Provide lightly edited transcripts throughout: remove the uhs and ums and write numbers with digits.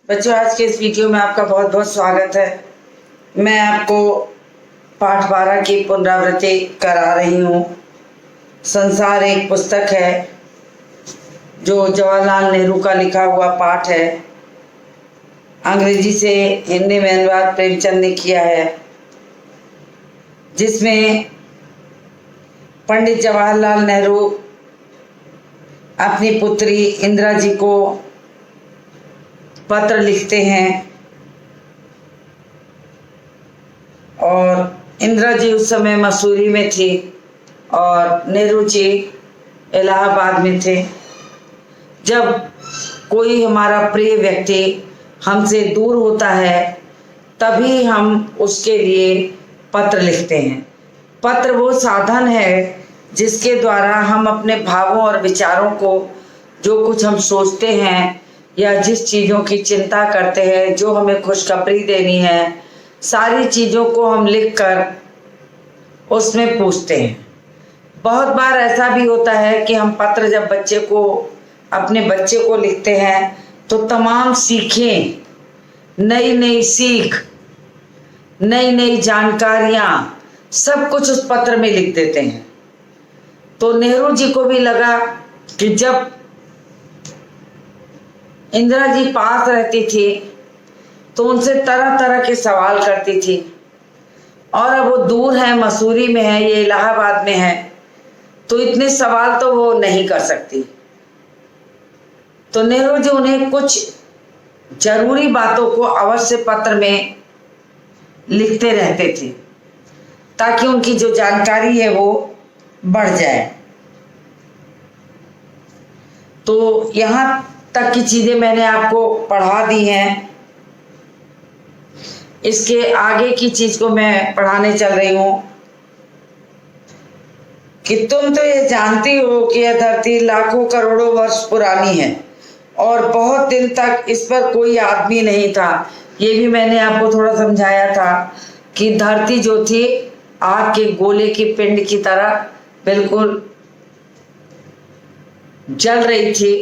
बच्चों, आज के इस वीडियो में आपका बहुत बहुत स्वागत है। मैं आपको पाठ 12 की पुनरावृत्ति करा रही हूँ। संसार एक पुस्तक है जो जवाहरलाल नेहरू का लिखा हुआ पाठ है। अंग्रेजी से हिंदी में अनुवाद प्रेमचंद ने किया है, जिसमें पंडित जवाहरलाल नेहरू अपनी पुत्री इंदिरा जी को पत्र लिखते हैं और इंदिरा जी उस समय मसूरी में थी और नेहरू जी इलाहाबाद में थे। जब कोई हमारा प्रिय व्यक्ति हमसे दूर होता है तभी हम उसके लिए पत्र लिखते हैं। पत्र वो साधन है जिसके द्वारा हम अपने भावों और विचारों को, जो कुछ हम सोचते हैं या जिस चीज़ों की चिंता करते हैं, जो हमें खुशखबरी देनी है, सारी चीज़ों को हम लिखकर उसमें पूछते हैं। बहुत बार ऐसा भी होता है कि हम पत्र जब अपने बच्चे को लिखते हैं तो तमाम सीखें, नई नई सीख, नई नई जानकारियाँ, सब कुछ उस पत्र में लिख देते हैं। तो नेहरू जी को भी लगा कि जब इंदिरा जी पास रहती थी तो उनसे तरह तरह के सवाल करती थी, और अब वो दूर है, मसूरी में है, ये इलाहाबाद में है, तो इतने सवाल तो वो नहीं कर सकती। तो नेहरू जी उन्हें कुछ जरूरी बातों को अवश्य पत्र में लिखते रहते थे ताकि उनकी जो जानकारी है वो बढ़ जाए। तो यहाँ तक की चीजें मैंने आपको पढ़ा दी हैं। इसके आगे की चीज को मैं पढ़ाने चल रही हूं कि तुम तो ये जानती हो कि यह धरती लाखों करोड़ों वर्ष पुरानी है और बहुत दिन तक इस पर कोई आदमी नहीं था। ये भी मैंने आपको थोड़ा समझाया था कि धरती जो थी आग के गोले की पिंड की तरह बिल्कुल जल रही थी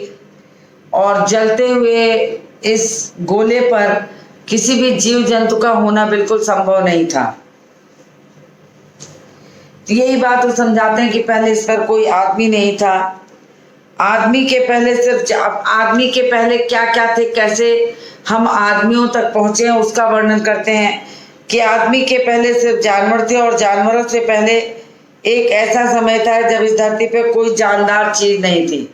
और जलते हुए इस गोले पर किसी भी जीव जंतु का होना बिल्कुल संभव नहीं था। तो यही बात वो समझाते हैं कि पहले इस पर कोई आदमी नहीं था। आदमी के पहले आदमी के पहले क्या क्या थे, कैसे हम आदमियों तक पहुंचे हैं, उसका वर्णन करते हैं कि आदमी के पहले सिर्फ जानवर थे और जानवरों से पहले एक ऐसा समय था जब इस धरती पे कोई जानदार चीज नहीं थी।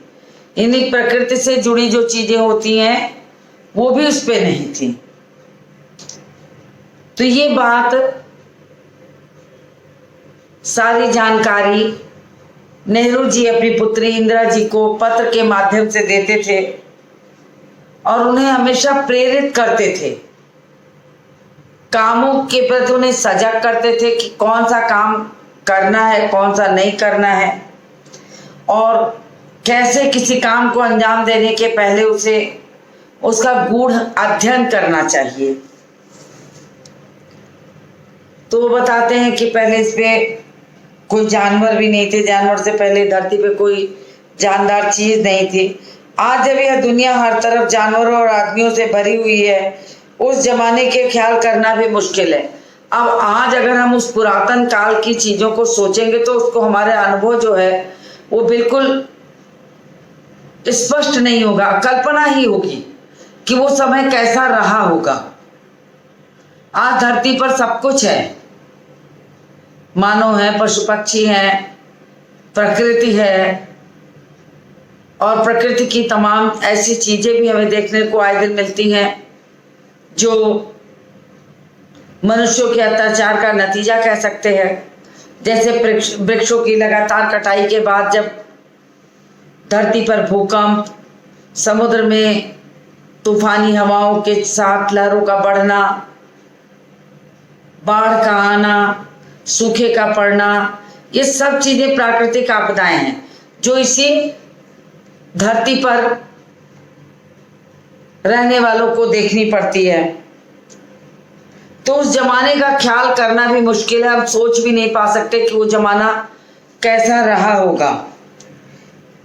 इन्हीं प्रकृति से जुड़ी जो चीजें होती हैं वो भी उस पे नहीं थी। तो ये बात, सारी जानकारी नेहरू जी अपनी पुत्री इंदिरा जी को पत्र के माध्यम से देते थे और उन्हें हमेशा प्रेरित करते थे। कामों के प्रति उन्हें सजग करते थे कि कौन सा काम करना है, कौन सा नहीं करना है, और कैसे किसी काम को अंजाम देने के पहले उसका गूढ़ अध्ययन करना चाहिए। तो वो बताते हैं कि पहले इस पे कोई जानवर भी नहीं थे, जानवर से पहले धरती पे कोई जानदार चीज नहीं थी। आज जब यह दुनिया हर तरफ जानवरों और आदमियों से भरी हुई है, उस जमाने के ख्याल करना भी मुश्किल है। अब आज अगर हम उस पुरातन काल की चीजों को सोचेंगे तो उसको हमारे अनुभव जो है वो बिल्कुल स्पष्ट नहीं होगा, कल्पना ही होगी कि वो समय कैसा रहा होगा। आज धरती पर सब कुछ है, मानव है, पशु पक्षी है, प्रकृति है, और प्रकृति की तमाम ऐसी चीजें भी हमें देखने को आए दिन मिलती हैं जो मनुष्यों के अत्याचार का नतीजा कह सकते हैं। जैसे वृक्षों की लगातार कटाई के बाद जब धरती पर भूकंप, समुद्र में तूफानी हवाओं के साथ लहरों का बढ़ना, बाढ़ का आना, सूखे का पड़ना, ये सब चीजें प्राकृतिक आपदाएं हैं जो इसी धरती पर रहने वालों को देखनी पड़ती है। तो उस जमाने का ख्याल करना भी मुश्किल है। हम सोच भी नहीं पा सकते कि वो जमाना कैसा रहा होगा।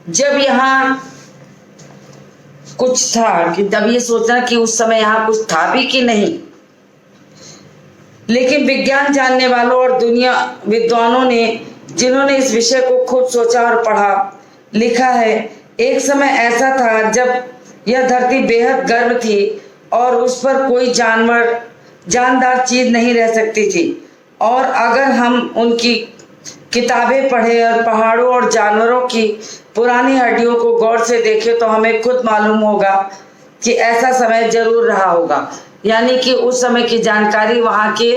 जब यहाँ कुछ था कि तब ये सोचना कि उस समय यहाँ कुछ था भी कि नहीं। लेकिन विज्ञान जानने वालों और दुनिया विद्वानों ने, जिन्होंने इस विषय को खूब सोचा और पढ़ा, लिखा है, एक समय ऐसा था जब यह धरती बेहद गर्म थी और उस पर कोई जानदार चीज नहीं रह सकती थी। और अगर हम उनकी किताबें पढ़ें और पहाड़ों और जानवरों की पुरानी हड्डियों को गौर से देखें तो हमें खुद मालूम होगा कि ऐसा समय जरूर रहा होगा। यानी कि उस समय की जानकारी वहाँ के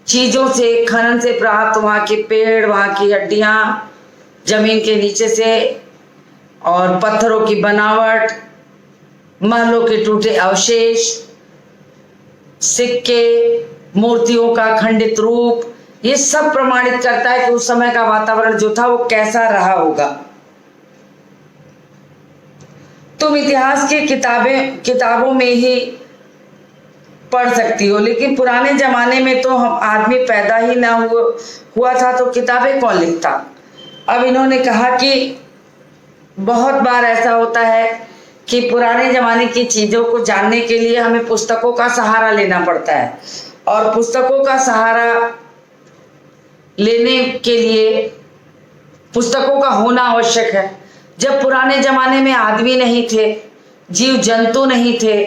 चीज़ों से, खनन से प्राप्त, वहाँ के पेड़, वहाँ की हड्डियाँ, जमीन के नीचे से और पत्थरों की बनावट, महलों के टूटे अवशेष, सिक्के, मूर्तियों का खंडित रूप, ये सब प्रमाणित करता है कि उस समय का वातावरण जो था वो कैसा रहा होगा। तुम इतिहास की किताबों में ही पढ़ सकती हो, लेकिन पुराने जमाने में तो हम आदमी पैदा ही ना हुआ था तो किताबें कौन लिखता। अब इन्होंने कहा कि बहुत बार ऐसा होता है कि पुराने जमाने की चीज़ों को जानने के लिए हमें पुस्तकों का सहारा लेना पड़ता है, और पुस्तकों का सहारा लेने के लिए पुस्तकों का होना आवश्यक है। जब पुराने जमाने में आदमी नहीं थे, जीव जंतु नहीं थे,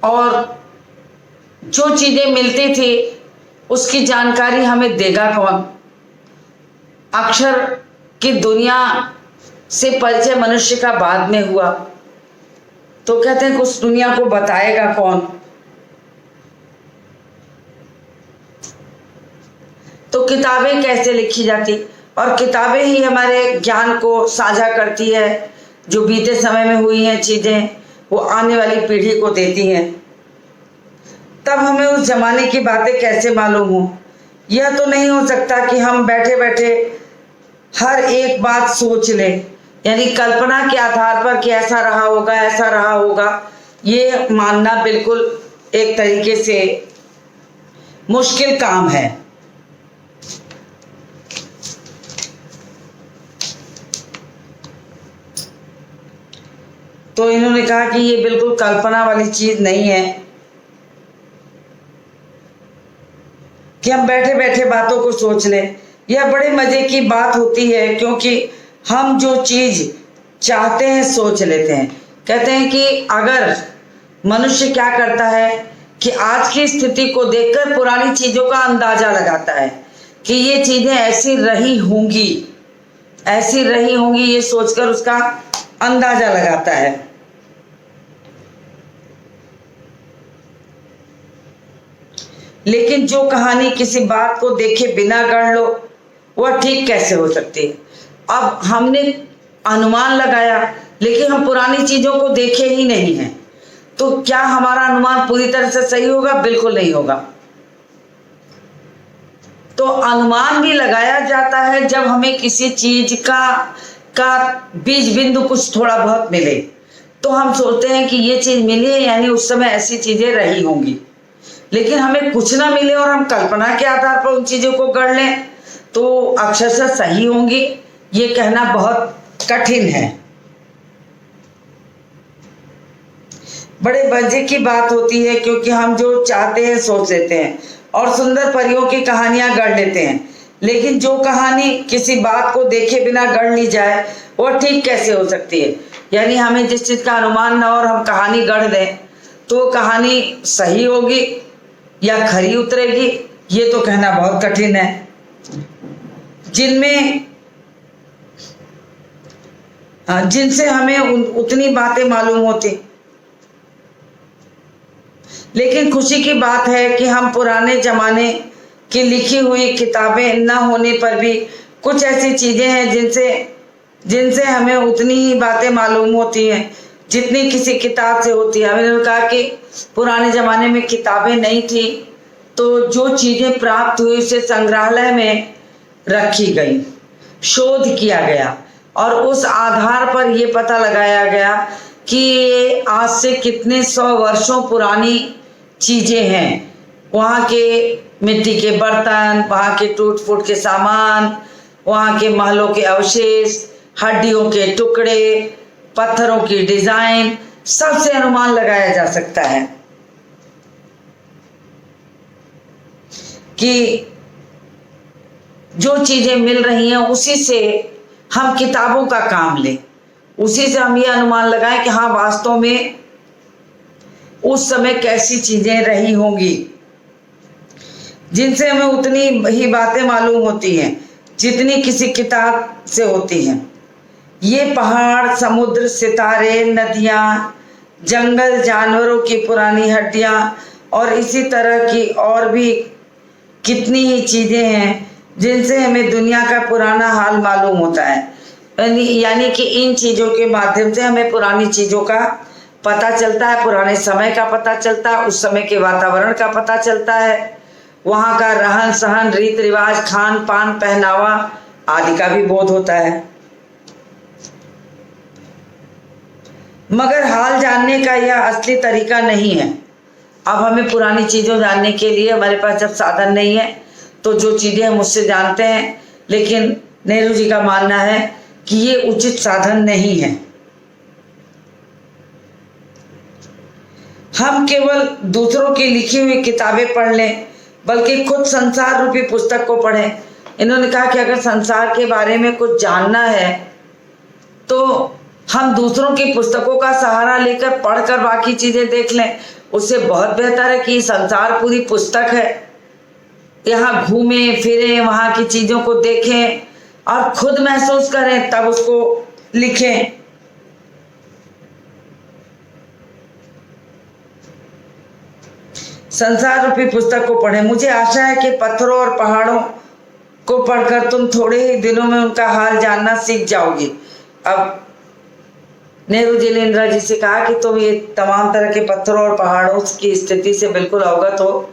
और जो चीजें मिलती थी उसकी जानकारी हमें देगा कौन। अक्षर की दुनिया से परिचय मनुष्य का बाद में हुआ, तो कहते हैं कि उस दुनिया को बताएगा कौन। तो किताबें कैसे लिखी जाती, और किताबें ही हमारे ज्ञान को साझा करती है। जो बीते समय में हुई हैं चीजें वो आने वाली पीढ़ी को देती हैं। तब हमें उस जमाने की बातें कैसे मालूम हो। यह तो नहीं हो सकता कि हम बैठे बैठे हर एक बात सोच लें, यानी कल्पना के आधार पर कि ऐसा रहा होगा, ऐसा रहा होगा, ये मानना बिल्कुल एक तरीके से मुश्किल काम है। तो इन्होंने कहा कि ये बिल्कुल कल्पना वाली चीज नहीं है कि हम बैठे बैठे बातों को सोच लें। यह बड़े मजे की बात होती है, क्योंकि हम जो चीज चाहते हैं सोच लेते हैं। कहते हैं कि अगर मनुष्य क्या करता है कि आज की स्थिति को देखकर पुरानी चीजों का अंदाजा लगाता है कि ये चीजें ऐसी रही होंगी, ऐसी रही होंगी, ये सोचकर उसका अंदाजा लगाता है। लेकिन जो कहानी किसी बात को देखे बिना गढ़ लो वह ठीक कैसे हो सकती है। अब हमने अनुमान लगाया, लेकिन हम पुरानी चीजों को देखे ही नहीं हैं, तो क्या हमारा अनुमान पूरी तरह से सही होगा? बिल्कुल नहीं होगा। तो अनुमान भी लगाया जाता है जब हमें किसी चीज का बीज बिंदु कुछ थोड़ा बहुत मिले, तो हम सोचते हैं कि ये चीज मिली है, यानी उस समय ऐसी चीजें रही होंगी। लेकिन हमें कुछ ना मिले और हम कल्पना के आधार पर उन चीजों को गढ़ लें तो अक्षरशः सही होंगी, ये कहना बहुत कठिन है। बड़े मजे की बात होती है, क्योंकि हम जो चाहते हैं सोच लेते हैं और सुंदर परियों की कहानियां गढ़ लेते हैं। लेकिन जो कहानी किसी बात को देखे बिना गढ़ ली जाए वो ठीक कैसे हो सकती है। यानी हमें जिस चीज का अनुमान न हो और हम कहानी गढ़ दें तो कहानी सही होगी या खरी उतरेगी, ये तो कहना बहुत कठिन है। जिनसे हमें उतनी बातें मालूम होती। लेकिन खुशी की बात है कि हम पुराने जमाने की लिखी हुई किताबें न होने पर भी कुछ ऐसी चीजें हैं जिनसे हमें उतनी ही बातें मालूम होती हैं जितनी किसी किताब से होती है। मैंने कहा कि पुराने जमाने में किताबें नहीं थी, तो जो चीजें प्राप्त हुई उसे संग्रहालय में रखी गई, शोध किया गया और उस आधार पर यह पता लगाया गया कि ये आज से कितने 100 वर्षों पुरानी चीजें हैं। वहाँ के मिट्टी के बर्तन, वहाँ के टूट फूट के सामान, वहाँ के महलों के अवशेष, हड्डियों के टुकड़े, पत्थरों की डिजाइन, सबसे अनुमान लगाया जा सकता है कि जो चीजें मिल रही हैं उसी से हम किताबों का काम लें, उसी से हम ये अनुमान लगाएं कि हाँ वास्तव में उस समय कैसी चीजें रही होंगी, जिनसे हमें उतनी ही बातें मालूम होती हैं जितनी किसी किताब से होती हैं। ये पहाड़, समुद्र, सितारे, नदियाँ, जंगल, जानवरों की पुरानी हड्डियाँ और इसी तरह की और भी कितनी ही चीजें हैं जिनसे हमें दुनिया का पुराना हाल मालूम होता है। यानी कि इन चीजों के माध्यम से हमें पुरानी चीजों का पता चलता है, पुराने समय का पता चलता है, उस समय के वातावरण का पता चलता है, वहाँ का रहन सहन, रीत रिवाज, खान पान, पहनावा आदि का भी बोध होता है। मगर हाल जानने का यह असली तरीका नहीं है। अब हमें पुरानी चीज़ों जानने के लिए हमारे पास जब साधन नहीं है तो जो चीज़ें हम उससे जानते हैं, लेकिन नेहरू जी का मानना है कि ये उचित साधन नहीं है। हम केवल दूसरों की लिखी हुई किताबें पढ़ लें, बल्कि खुद संसार रूपी पुस्तक को पढ़ें। इन्होंने कहा कि अगर संसार के बारे में कुछ जानना है तो हम दूसरों की पुस्तकों का सहारा लेकर पढ़कर बाकी चीजें देख लें। उससे बहुत बेहतर है कि संसार पूरी पुस्तक है, यहाँ घूमें फिरें, वहाँ की चीजों को देखें और खुद महसूस करें, तब उसको लिखें। संसार रूपी पुस्तक को पढ़ें। मुझे आशा है कि पत्थरों और पहाड़ों को पढ़कर तुम थोड़े ही दिनों में उनका हाल जानना सीख जाओगी। अब नेहरू जी ने इंदिरा जी से कहा कि तुम ये तमाम तरह के पत्थरों और पहाड़ों की स्थिति से बिल्कुल अवगत हो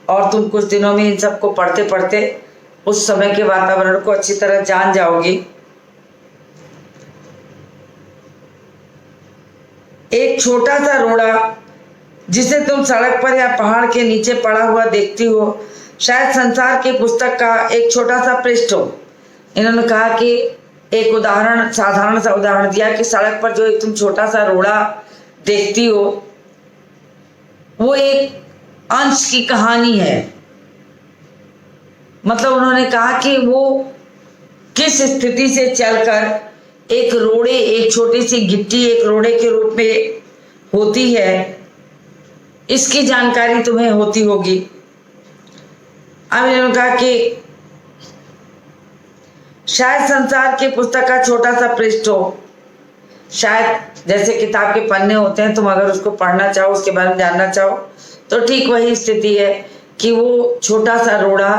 और तुम कुछ दिनों में इन सबको पढ़ते पढ़ते उस समय के वातावरण को अच्छी तरह जान जाओगी। एक छोटा सा रोड़ा जिसे तुम सड़क पर या पहाड़ के नीचे पड़ा हुआ देखती हो, शायद संसार की पुस्तक का एक छोटा सा पृष्ठ हो। इन्होंने कहा कि एक उदाहरण, साधारण सा उदाहरण दिया कि सड़क पर जो एक तुम छोटा सा रोड़ा देखती हो वो एक अंश की कहानी है। मतलब उन्होंने कहा कि वो किस स्थिति से चलकर एक रोड़े, एक छोटी सी गिट्टी एक रोड़े के रूप में होती है, इसकी जानकारी तुम्हें होती होगी। अब इन्होंने कहा कि शायद संसार की पुस्तक का छोटा सा पृष्ठ हो, शायद जैसे किताब के पन्ने होते हैं, तुम अगर उसको पढ़ना चाहो, उसके बारे में जानना चाहो तो ठीक वही स्थिति है कि वो छोटा सा रोड़ा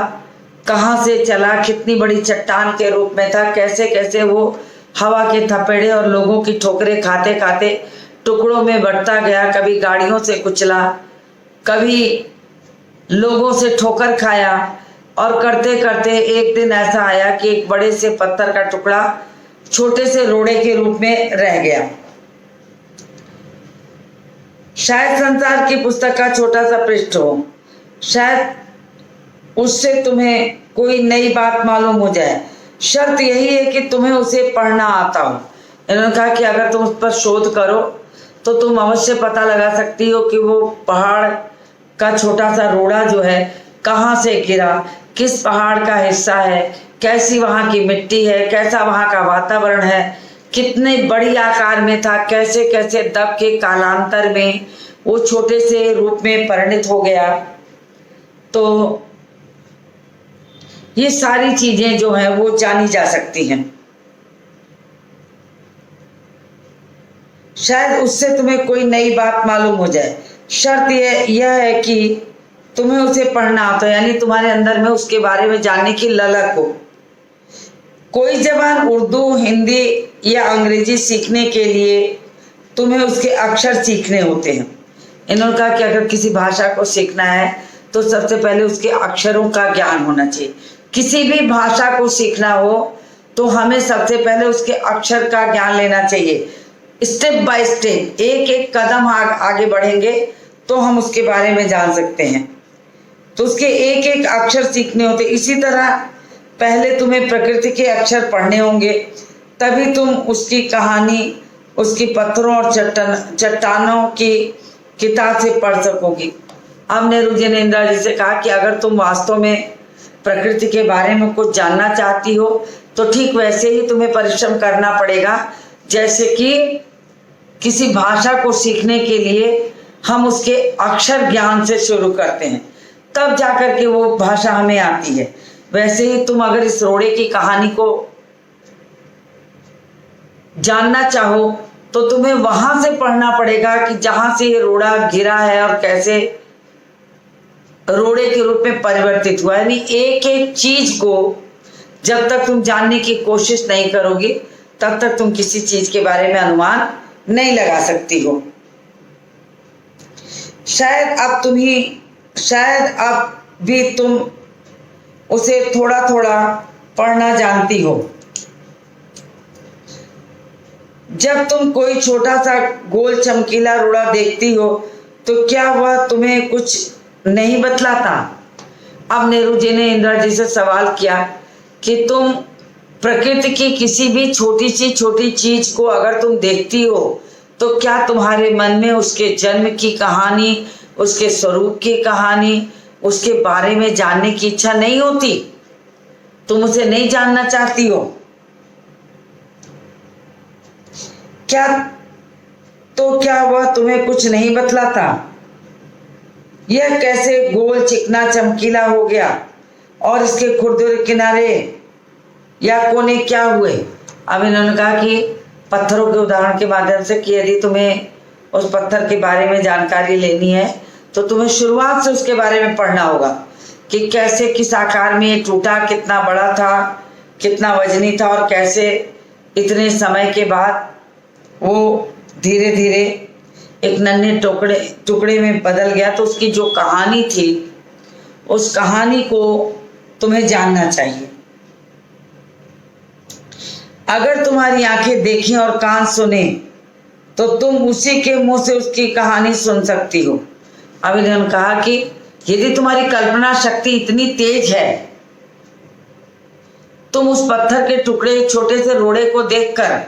कहाँ से चला, कितनी बड़ी चट्टान के रूप में था, कैसे कैसे वो हवा के थपेड़े और लोगों की ठोकरें खाते खाते टुकड़ों में बढ़ता गया। कभी गाड़ियों से कुचला, कभी लोगों से ठोकर खाया और करते करते एक दिन ऐसा आया कि एक बड़े से पत्थर का टुकड़ा छोटे से रोड़े के रूप में रह गया। शायद संसार की पुस्तक का छोटा सा पृष्ठ हो, शायद उससे तुम्हें कोई नई बात मालूम हो जाए। शर्त यही है कि तुम्हें उसे पढ़ना आता हो। इन्होंने कहा कि अगर तुम उस पर शोध करो तो तुम अवश्य पता लगा सकती हो कि वो पहाड़ का छोटा सा रोड़ा जो है कहाँ से गिरा, किस पहाड़ का हिस्सा है, कैसी वहाँ की मिट्टी है, कैसा वहाँ का वातावरण है, कितने बड़ी आकार में था, कैसे कैसे दब के कालांतर में वो छोटे से रूप में परिणित हो गया। तो ये सारी चीजें जो हैं वो जानी जा सकती हैं। शायद उससे तुम्हें कोई नई बात मालूम हो जाए। शर्त यह है कि तुम्हें उसे पढ़ना आता है, यानी तुम्हारे अंदर में उसके बारे में जानने की ललक हो। कोई जवान उर्दू, हिंदी या अंग्रेजी सीखने के लिए तुम्हें उसके अक्षर सीखने होते हैं। इन्होंने कहा कि अगर किसी भाषा को सीखना है तो सबसे पहले उसके अक्षरों का ज्ञान होना चाहिए। किसी भी भाषा को सीखना हो तो हमें सबसे पहले उसके अक्षर का ज्ञान लेना चाहिए। स्टेप बाय स्टेप, एक एक कदम आगे बढ़ेंगे तो हम उसके बारे में जान सकते हैं। तो उसके एक एक अक्षर सीखने होते। इसी तरह पहले तुम्हें प्रकृति के अक्षर पढ़ने होंगे, तभी तुम उसकी कहानी उसकी पत्थरों और चट्टानों की किताब से पढ़ सकोगी। अब नेहरू जी ने इंदिरा जी से कहा कि अगर तुम वास्तव में प्रकृति के बारे में कुछ जानना चाहती हो तो ठीक वैसे ही तुम्हें परिश्रम करना पड़ेगा जैसे कि किसी भाषा को सीखने के लिए हम उसके अक्षर ज्ञान से शुरू करते हैं, तब जाकर के वो भाषा हमें आती है। वैसे ही तुम अगर इस रोड़े की कहानी को जानना चाहो तो तुम्हें वहां से पढ़ना पड़ेगा कि जहां से ये रोड़ा गिरा है और कैसे रोड़े के रूप में परिवर्तित हुआ। यानी एक एक चीज को जब तक तुम जानने की कोशिश नहीं करोगी तब तक तुम किसी चीज के बारे में अनुमान नहीं लगा सकती हो। शायद अब भी तुम उसे थोड़ा थोड़ा पढ़ना जानती हो। जब तुम कोई छोटा सा गोल चमकीला रोड़ा देखती हो तो क्या वह तुम्हें कुछ नहीं बतलाता? अब नेहरू जी ने इंदिरा जी से सवाल किया कि तुम प्रकृति की किसी भी छोटी चीज को अगर तुम देखती हो तो क्या तुम्हारे मन में उसके जन्म की कहानी, उसके स्वरूप की कहानी, उसके बारे में जानने की इच्छा नहीं होती? तुम उसे नहीं जानना चाहती हो क्या वह तुम्हें कुछ नहीं बतलाता? यह कैसे गोल चिकना चमकीला हो गया और इसके खुरदुरे किनारे या कोने क्या हुए? अब इन्होंने कहा कि पत्थरों के उदाहरण के माध्यम से कि यदि तुम्हें उस पत्थर के बारे में जानकारी लेनी है तो तुम्हें शुरुआत से उसके बारे में पढ़ना होगा कि कैसे किस आकार में ये टूटा, कितना बड़ा था, कितना वजनी था और कैसे इतने समय के बाद वो धीरे धीरे एक नन्हे टुकड़े में बदल गया। तो उसकी जो कहानी थी उस कहानी को तुम्हें जानना चाहिए। अगर तुम्हारी आंखें देखें और कान सुने तो तुम उसी के मुंह से उसकी कहानी सुन सकती हो। अब इन्होंने कहा कि यदि तुम्हारी कल्पना शक्ति इतनी तेज है, तुम उस पत्थर के टुकड़े छोटे से रोड़े को देखकर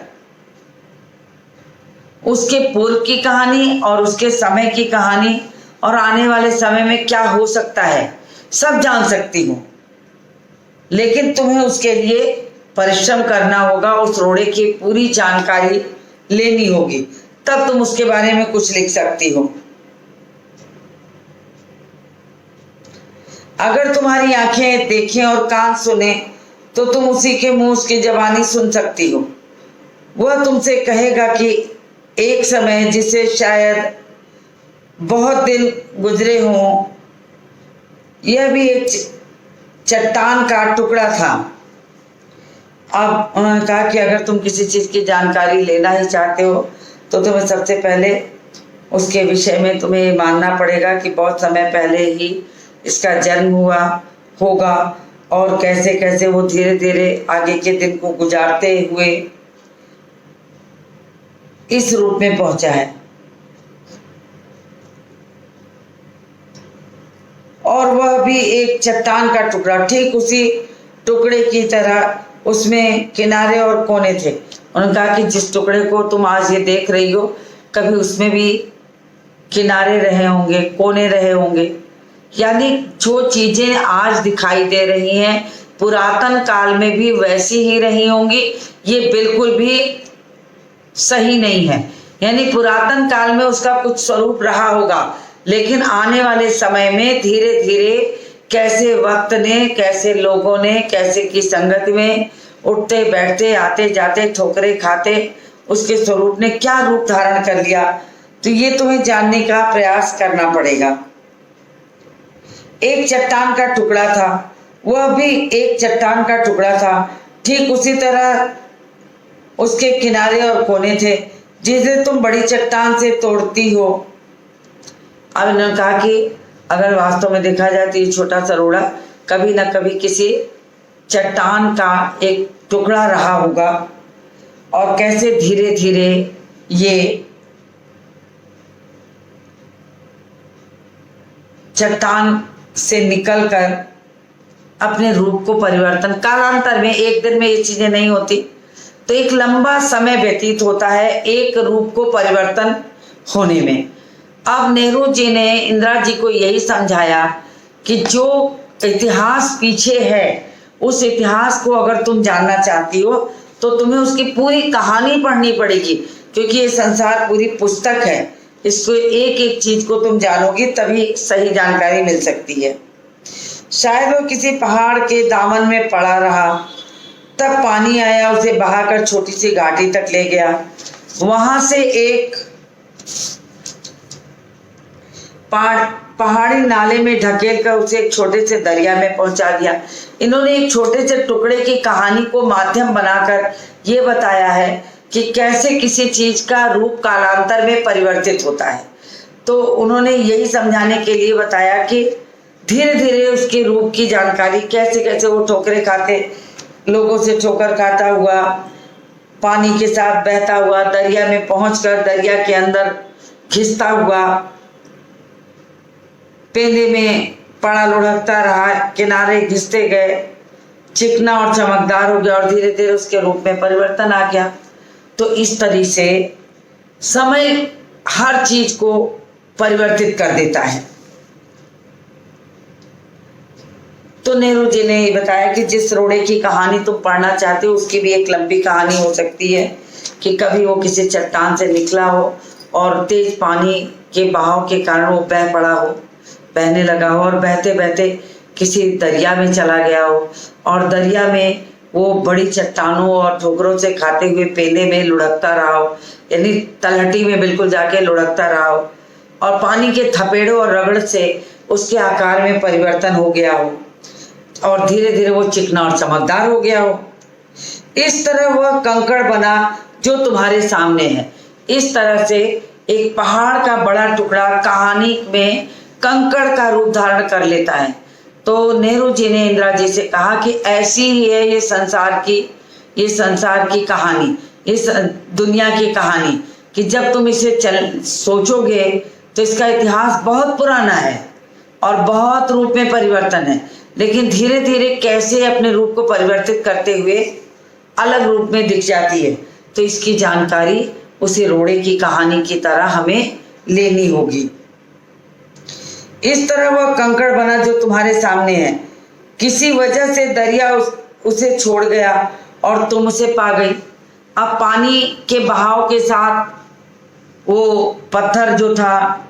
उसके पूर्व की कहानी और उसके समय की कहानी और आने वाले समय में क्या हो सकता है सब जान सकती हो। लेकिन तुम्हें उसके लिए परिश्रम करना होगा, उस रोड़े की पूरी जानकारी लेनी होगी, तब तुम उसके बारे में कुछ लिख सकती हो। अगर तुम्हारी आंखें देखें और कान सुने तो तुम उसी के मुंह उसकी जबानी सुन सकती हो। वह तुमसे कहेगा कि एक समय जिसे शायद बहुत दिन गुजरे हों, यह भी एक चट्टान का टुकड़ा था। अब उन्होंने कहा कि अगर तुम किसी चीज की जानकारी लेना ही चाहते हो तो तुम्हें सबसे पहले उसके विषय में तुम्हें मानना पड़ेगा कि बहुत समय पहले ही इसका जन्म हुआ होगा और कैसे कैसे वो धीरे धीरे आगे के दिन को गुजारते हुए इस रूप में पहुंचा है। और वह भी एक चट्टान का टुकड़ा, ठीक उसी टुकड़े की तरह उसमें किनारे और कोने थे। उन्होंने कहा कि जिस टुकड़े को तुम आज ये देख रही हो कभी उसमें भी किनारे रहे होंगे, कोने रहे होंगे। यानी जो चीजें आज दिखाई दे रही हैं पुरातन काल में भी वैसी ही रही होंगी, ये बिल्कुल भी सही नहीं है। यानी पुरातन काल में उसका कुछ स्वरूप रहा होगा, लेकिन आने वाले समय में धीरे धीरे कैसे वक्त ने, कैसे लोगों ने, कैसे की संगत में उठते बैठते आते जाते ठोकरे खाते उसके स्वरूप ने क्या रूप धारण कर लिया, तो ये तुम्हें जानने का प्रयास करना पड़ेगा। एक चट्टान का टुकड़ा था, वह भी एक चट्टान का टुकड़ा था, ठीक उसी तरह उसके किनारे और कोने थे जिसे तुम बड़ी चट्टान से तोड़ती हो। अब इन्होंने कहा कि अगर वास्तव में देखा जाए तो ये छोटा सा रोड़ा कभी न कभी किसी चट्टान का एक टुकड़ा रहा होगा और कैसे धीरे धीरे ये चट्टान से निकलकर अपने रूप को परिवर्तन, कालांतर में, एक दिन में ये चीजें नहीं होती, तो एक लंबा समय व्यतीत होता है एक रूप को परिवर्तन होने में। अब नेहरू जी ने इंदिरा जी को यही समझाया कि जो इतिहास पीछे है, उस इतिहास को अगर तुम जानना चाहती हो तो तुम्हें उसकी पूरी कहानी पढ़नी पड़ेगी, क्योंकि ये संसार पूरी पुस्तक है। इसको एक एक चीज को तुम जानोगी तभी सही जानकारी मिल सकती है। शायद वो किसी पहाड़ के दामन में पड़ा रहा, तब पानी आया, उसे बहाकर छोटी सी घाटी तक ले गया। वहां से एक पहाड़ी नाले में ढकेल कर उसे एक छोटे से दरिया में पहुंचा दिया। इन्होंने एक छोटे से टुकड़े की कहानी को माध्यम बनाकर ये बताया है कि कैसे किसी चीज का रूप कालांतर में परिवर्तित होता है। तो उन्होंने यही समझाने के लिए बताया कि धीरे धीरे उसके रूप की जानकारी, कैसे कैसे वो ठोकरें खाते, लोगों से ठोकर खाता हुआ, पानी के साथ बहता हुआ, दरिया में पहुंचकर दरिया के अंदर घिसता हुआ, पेंदे में पड़ा लुढ़कता रहा, किनारे घिसते गए, चिकना और चमकदार हो गया और धीरे धीरे उसके रूप में परिवर्तन आ गया। तो इस तरह से समय हर चीज को परिवर्तित कर देता है। तो नेहरू जी ने ये बताया कि जिस रोड़े की कहानी तुम पढ़ना चाहते हो उसकी भी एक लंबी कहानी हो सकती है कि कभी वो किसी चट्टान से निकला हो और तेज पानी के बहाव के कारण वो बह पड़ा हो, बहने लगा हो और बहते बहते किसी दरिया में चला गया हो और दरिया में वो बड़ी चट्टानों और ठोकरों से खाते हुए पेले में लुढ़कता रहा हो, यानी तलहटी में बिल्कुल जाके लुढ़कता रहा हो और पानी के थपेड़ों और रगड़ से उसके आकार में परिवर्तन हो गया हो और धीरे धीरे वो चिकना और चमकदार हो गया हो। इस तरह वह कंकड़ बना जो तुम्हारे सामने है। इस तरह से एक पहाड़ का बड़ा टुकड़ा कहानी में कंकड़ का रूप धारण कर लेता है। तो नेहरू जी ने इंदिरा जी से कहा कि ऐसी ही है ये संसार की कहानी, इस दुनिया की कहानी, कि जब तुम इसे सोचोगे तो इसका इतिहास बहुत पुराना है और बहुत रूप में परिवर्तन है, लेकिन धीरे धीरे कैसे अपने रूप को परिवर्तित करते हुए अलग रूप में दिख जाती है। तो इसकी जानकारी उसी रोड़े की कहानी की तरह हमें लेनी होगी। इस तरह वह कंकड़ बना जो तुम्हारे सामने है। किसी वजह से दरिया उसे छोड़ गया और तुम उसे पा गई। अब पानी के बहाव के साथ वो पत्थर जो था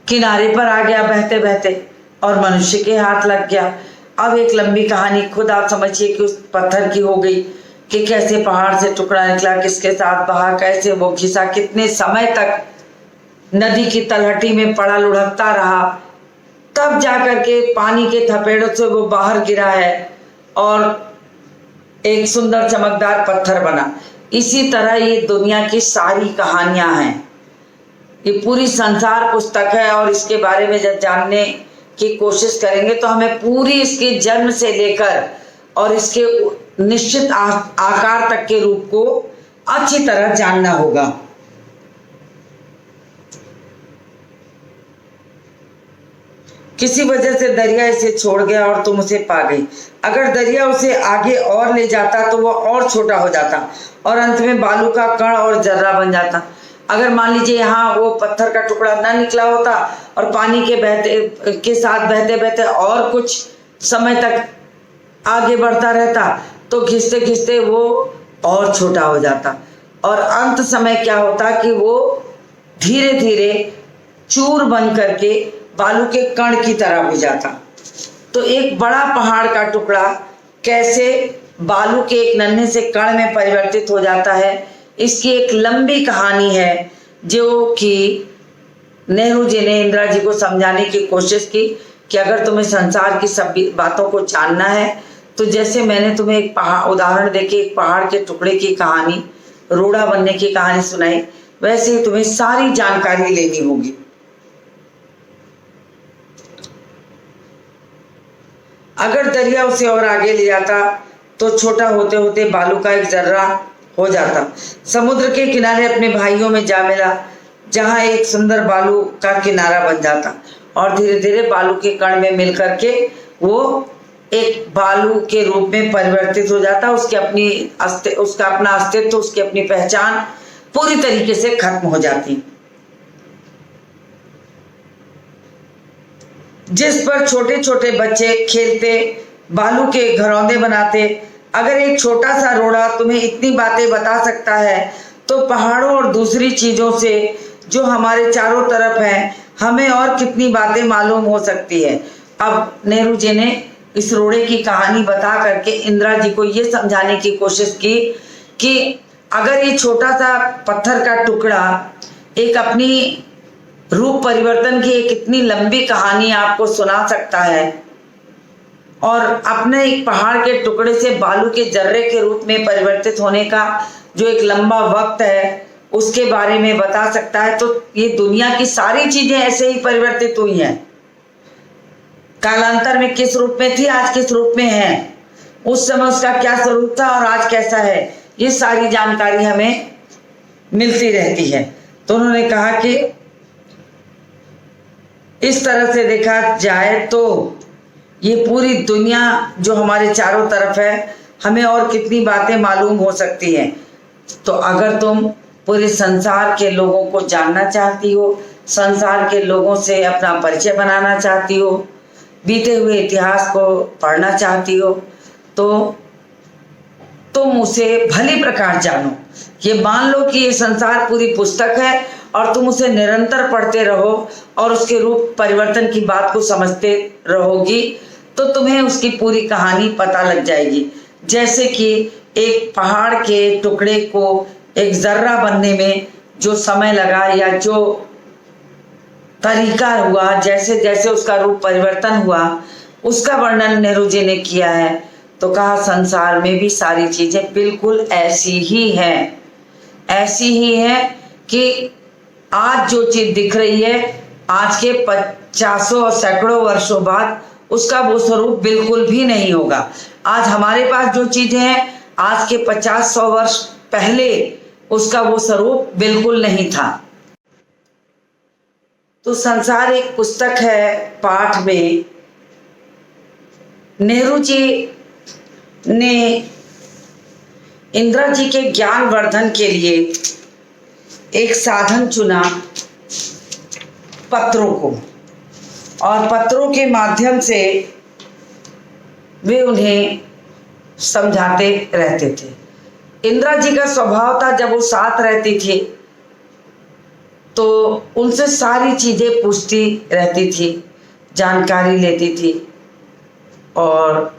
किनारे पर आ गया बहते बहते और मनुष्य के हाथ लग गया। अब एक लंबी कहानी खुद आप समझिए कि उस पत्थर की हो गई कि कैसे पहाड़ से टुकड़ा निकला, किसके साथ बहा, कैसे वो घिसा, कितने समय तक नदी की तलहटी में पड़ा लुढ़कता रहा, तब जाकर के पानी के थपेड़ों से वो बाहर गिरा है और एक सुंदर चमकदार पत्थर बना। इसी तरह ये दुनिया की सारी कहानियां हैं। ये पूरी संसार पुस्तक है और इसके बारे में जब जानने की कोशिश करेंगे तो हमें पूरी इसके जन्म से लेकर और इसके निश्चित आकार तक के रूप को अच्छी तरह जानना होगा। किसी वजह से दरिया इसे छोड़ गया और तुम उसे पा गई। अगर दरिया उसे आगे और ले जाता तो वह और छोटा हो जाता और अंत में बालू का कण और जर्रा बन जाता। अगर मान लीजिए यहाँ वो पत्थर का टुकड़ा ना निकला होता और पानी के साथ बहते बहते और कुछ समय तक आगे बढ़ता रहता तो घिसते घिसते वो और छोटा हो जाता और अंत समय क्या होता कि वो धीरे धीरे चूर बन करके बालू के कण की तरह हो जाता। तो एक बड़ा पहाड़ का टुकड़ा कैसे बालू के एक नन्हे से कण में परिवर्तित हो जाता है, इसकी एक लंबी कहानी है जो कि नेहरू जी ने इंदिरा जी को समझाने की कोशिश की कि अगर तुम्हें संसार की सब बातों को जानना है तो जैसे मैंने तुम्हें एक उदाहरण देके एक पहाड़ के टुकड़े की कहानी, रोड़ा बनने की कहानी सुनाई, वैसे ही तुम्हें सारी जानकारी लेनी होगी। अगर दरिया उसे और आगे ले जाता तो छोटा होते होते बालू का एक जर्रा हो जाता। समुद्र के किनारे अपने भाइयों में जा मिला जहां एक सुंदर बालू का किनारा बन जाता और धीरे धीरे बालू के कण में मिल करके वो एक बालू के रूप में परिवर्तित हो जाता है। उसका अपना अस्तित्व, उसकी अपनी पहचान पूरी तरीके से खत्म हो जाती। जिस पर छोटे छोटे बच्चे खेलते, बालू के घरौंदे बनाते, अगर एक छोटा सा रोड़ा तुम्हें इतनी बातें बता सकता है, तो पहाड़ों और दूसरी चीजों से जो हमारे चारों तरफ हैं, हमें और कितनी बातें मालूम हो सकती है। अब नेहरू जी ने इस रोड़े की कहानी बता करके इंदिरा जी को ये समझाने की कोशिश की कि अगर ये छोटा सा पत्थर का टुकड़ा एक अपनी रूप परिवर्तन की एक इतनी लंबी कहानी आपको सुना सकता है, और अपने एक पहाड़ के टुकड़े से बालू के जर्रे के रूप में परिवर्तित होने का जो एक लंबा वक्त है उसके बारे में बता सकता है, तो ये दुनिया की सारी चीजें ऐसे ही परिवर्तित हुई हैं। कालांतर में किस रूप में थी, आज किस रूप में है, उस समय उसका क्या स्वरूप था और आज कैसा है, ये सारी जानकारी हमें मिलती रहती है। तो उन्होंने कहा कि इस तरह से देखा जाए तो ये पूरी दुनिया जो हमारे चारों तरफ है, हमें और कितनी बातें मालूम हो सकती हैं। तो अगर तुम पूरे संसार के लोगों को जानना चाहती हो, संसार के लोगों से अपना परिचय बनाना चाहती हो, बीते हुए इतिहास को पढ़ना चाहती हो, तो तुम उसे भली प्रकार जानो। ये मान लो कि ये संसार पूरी पुस्तक है और तुम उसे निरंतर पढ़ते रहो और उसके रूप परिवर्तन की बात को समझते रहोगी, तो तुम्हें उसकी पूरी कहानी पता लग जाएगी। जैसे कि एक पहाड़ के टुकड़े को एक जर्रा बनने में जो समय लगा या जो तरीका हुआ, जैसे जैसे उसका रूप परिवर्तन हुआ, उसका वर्णन नेहरू जी ने किया है। तो कहा संसार में भी सारी चीजें बिल्कुल ऐसी ही हैं, ऐसी ही है कि आज जो चीज दिख रही है, आज के 50 और सैकड़ों वर्षों बाद उसका वो स्वरूप बिल्कुल भी नहीं होगा। आज हमारे पास जो चीजें हैं, आज के 50-100 वर्ष पहले उसका वो स्वरूप बिल्कुल नहीं था। तो संसार एक पुस्तक है पाठ में नेहरू जी ने इंदिरा जी के ज्ञान वर्धन के लिए एक साधन चुना, पत्रों को, और पत्रों के माध्यम से वे उन्हें समझाते रहते थे। इंदिरा जी का स्वभाव था, जब वो साथ रहती थी तो उनसे सारी चीजें पूछती रहती थी, जानकारी लेती थी, और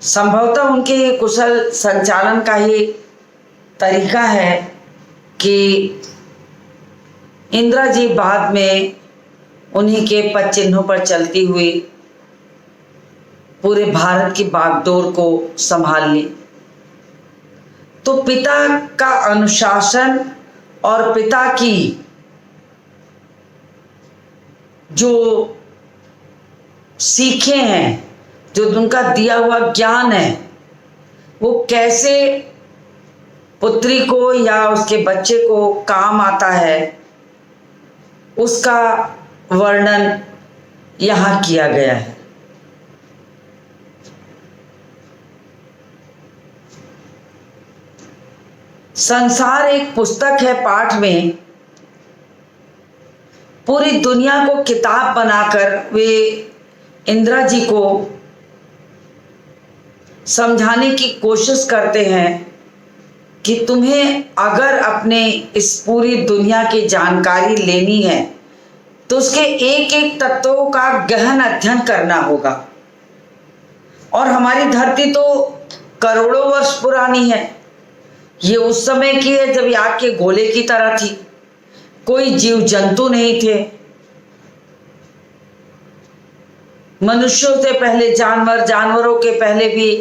संभवतः उनके कुशल संचालन का ही तरीका है कि इंदिरा जी बाद में उन्हीं के पद चिन्हों पर चलती हुई पूरे भारत की बागडोर को संभाल ली। तो पिता का अनुशासन और पिता की जो सीखे हैं, जो उनका दिया हुआ ज्ञान है, वो कैसे पुत्री को या उसके बच्चे को काम आता है, उसका वर्णन यहाँ किया गया है। संसार एक पुस्तक है पाठ में, पूरी दुनिया को किताब बनाकर वे इंदिरा जी को समझाने की कोशिश करते हैं कि तुम्हें अगर अपने इस पूरी दुनिया की जानकारी लेनी है तो उसके एक एक तत्वों का गहन अध्ययन करना होगा। और हमारी धरती तो करोड़ों वर्ष पुरानी है, ये उस समय की है जब ये आग के गोले की तरह थी, कोई जीव जंतु नहीं थे, मनुष्यों से पहले जानवर, जानवरों के पहले भी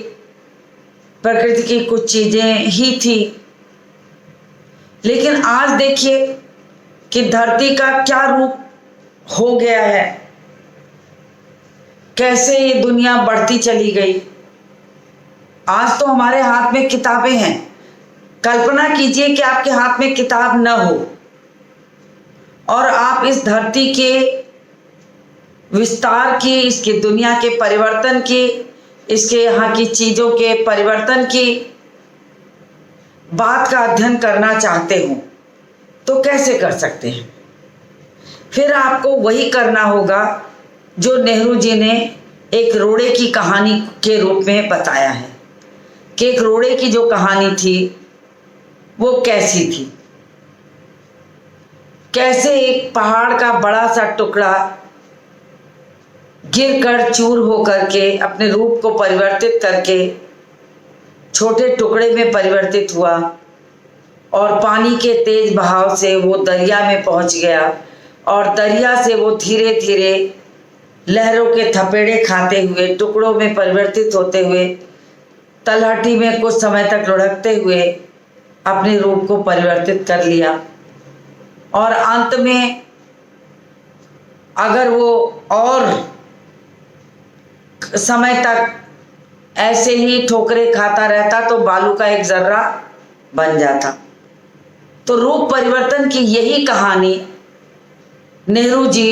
प्रकृति की कुछ चीजें ही थी। लेकिन आज देखिए कि धरती का क्या रूप हो गया है, कैसे ये दुनिया बढ़ती चली गई। आज तो हमारे हाथ में किताबें हैं, कल्पना कीजिए कि आपके हाथ में किताब न हो और आप इस धरती के विस्तार की, इसकी दुनिया के परिवर्तन की, इसके यहाँ की चीज़ों के परिवर्तन की बात का अध्ययन करना चाहते हो तो कैसे कर सकते हैं? फिर आपको वही करना होगा जो नेहरू जी ने एक रोड़े की कहानी के रूप में बताया है कि एक रोड़े की जो कहानी थी वो कैसी थी, कैसे एक पहाड़ का बड़ा सा टुकड़ा गिरकर चूर होकर के अपने रूप को परिवर्तित करके छोटे टुकड़े में परिवर्तित हुआ और पानी के तेज बहाव से वो दरिया में पहुंच गया और दरिया से वो धीरे धीरे लहरों के थपेड़े खाते हुए, टुकड़ों में परिवर्तित होते हुए, तलहटी में कुछ समय तक लुढ़कते हुए अपने रूप को परिवर्तित कर लिया और अंत में अगर वो और समय तक ऐसे ही ठोकरे खाता रहता तो बालू का एक जर्रा बन जाता। तो रूप परिवर्तन की यही कहानी नेहरू जी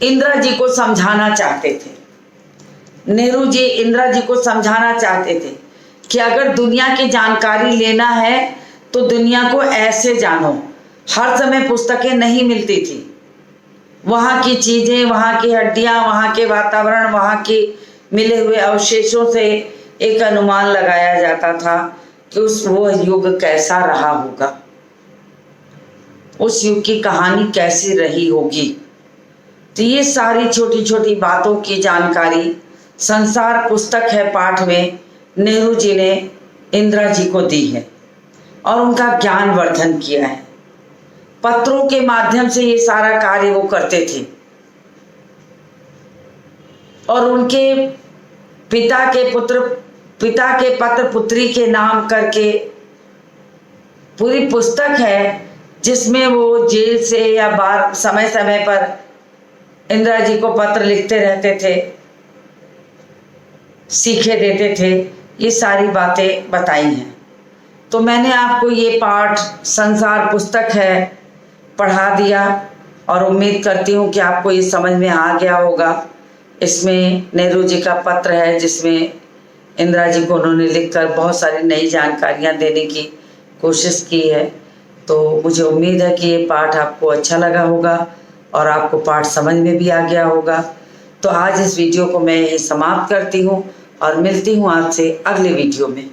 इंदिरा जी को समझाना चाहते थे। नेहरू जी इंदिरा जी को समझाना चाहते थे कि अगर दुनिया की जानकारी लेना है तो दुनिया को ऐसे जानो। हर समय पुस्तकें नहीं मिलती थी, वहाँ की चीज़ें, वहाँ की हड्डियाँ, वहाँ के वातावरण, वहाँ के मिले हुए अवशेषों से एक अनुमान लगाया जाता था कि वो युग कैसा रहा होगा, उस युग की कहानी कैसी रही होगी। तो ये सारी छोटी छोटी बातों की जानकारी संसार पुस्तक है पाठ में नेहरू जी ने इंदिरा जी को दी है और उनका ज्ञान वर्धन किया है। पत्रों के माध्यम से ये सारा कार्य वो करते थे और उनके पिता के पत्र पुत्री के नाम करके पूरी पुस्तक है जिसमें वो जेल से या बाहर समय समय पर इंदिरा जी को पत्र लिखते रहते थे, सीखे देते थे। ये सारी बातें बताई हैं। तो मैंने आपको ये पाठ संसार पुस्तक है पढ़ा दिया और उम्मीद करती हूँ कि आपको ये समझ में आ गया होगा। इसमें नेहरू जी का पत्र है जिसमें इंदिरा जी को उन्होंने लिखकर बहुत सारी नई जानकारियाँ देने की कोशिश की है। तो मुझे उम्मीद है कि ये पाठ आपको अच्छा लगा होगा और आपको पाठ समझ में भी आ गया होगा। तो आज इस वीडियो को मैं यही समाप्त करती हूँ और मिलती हूँ आपसे अगले वीडियो में।